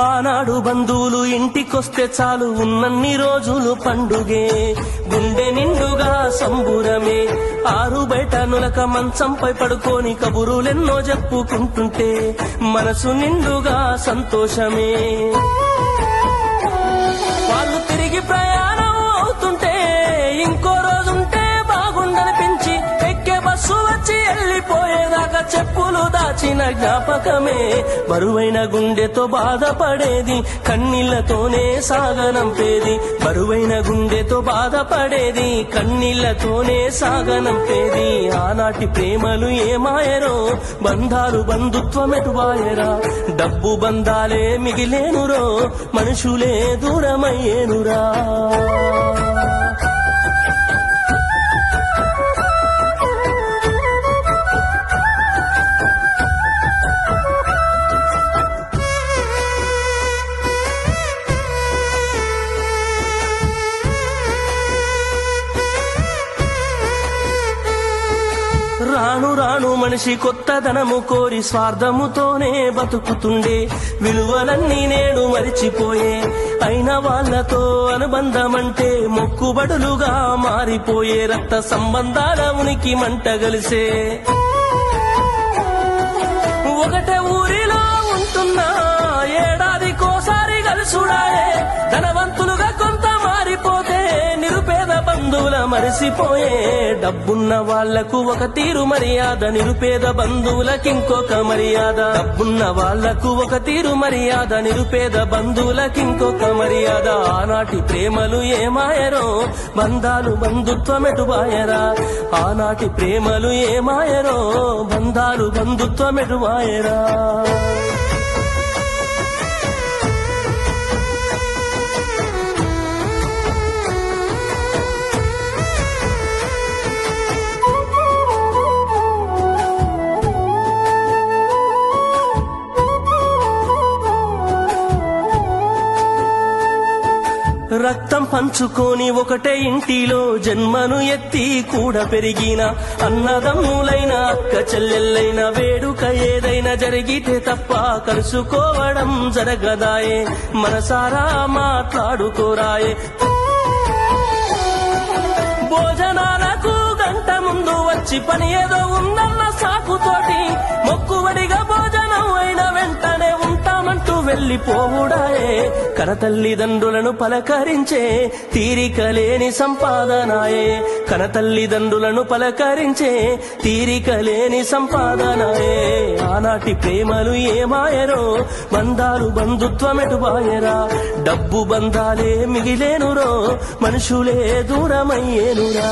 ఆనాడు బంధువులు ఇంటికొస్తే చాలు ఉన్నన్ని రోజులు పండుగే, గుండె నిండుగా సంబురమే. ఆరు బయట నులక మంచంపై పడుకొని కబురులెన్నో చెప్పుకుంటుంటే మనసు నిండుగా సంతోషమే. వాళ్ళు తిరిగి ప్రయాణం అవుతుంటే ఇంకో రోజుంటే బాగుండనిపించి ఎక్కే బస్సు వచ్చి వెళ్ళిపోయేదాకా చెప్పులు దాచిన జ్ఞాపకమే. బరువైన గుండెతో బాధపడేది కన్నీళ్లతోనే సాగనంపేది, బరువైన గుండెతో బాధపడేది కన్నీళ్లతోనే సాగనంపేది. ఆనాటి ప్రేమలు ఏమాయరో, బంధాలు బంధుత్వమెటువాయరా. డబ్బు బంధాలే మిగిలేనురో, మనుషులే దూరమయ్యేనురా. రాను రాను మనిషి కొత్తదనము కోరి స్వార్థముతోనే బతుకుతుండే, విలువలన్నీ నేడు మరిచిపోయే. అయిన వాళ్లతో అనుబంధమంటే మొక్కుబడులుగా మారిపోయే, రక్త సంబంధాల ఉనికి మంటగలిసే. ఒకటే ఊరిలో ఉంటున్నా ఏడాదికోసారి కలుసుడాయే, ధనవంతులుగా కొంత మారిపోతే నిరుపేద బంధువుల మరిసిపోయే. డబ్బున్న వాళ్లకు ఒక తీరు మర్యాద, నిరుపేద బంధువులకింకొక మర్యాద. డబ్బున్న వాళ్లకు ఒక తీరు మర్యాద, నిరుపేద బంధువులకింకొక మర్యాద. ఆనాటి ప్రేమలు ఏమాయరో, బంధాలు బంధుత్వమెటువాయరా. ఆనాటి ప్రేమలు ఏమాయరో, బంధాలు బంధుత్వమెటువాయరా. రక్తం పంచుకొని ఒకటే ఇంటిలో జన్మను ఎత్తి కూడా పెరిగిన అన్నదమ్ములైన అక్క చెల్లెళ్ళైన వేడుక ఏదైనా జరిగితే తప్ప కలుసుకోవడం జరగదాయే. మనసారా మాట్లాడుకోరాయే. భోజనాలకు గంట ముందు వచ్చి పని ఏదో ఉందన్న సాకుతోటి మొక్కువడిగా భోజనం అయిన వెంటనే ఉంటామంటూ వెళ్లిపోవుడాయే. కనతల్లిదండ్రులను పలకరించే తీరిక లేని సంపాదనాయే, కనతల్లిదండ్రులను పలకరించే తీరిక లేని సంపాదనాయే. ఆనాటి ప్రేమలు ఏమాయరో, బంధాలు బంధుత్వమెటువాయరా. డబ్బు బంధాలే మిగిలేనురో, మనుషులే దూరమయ్యేనురా.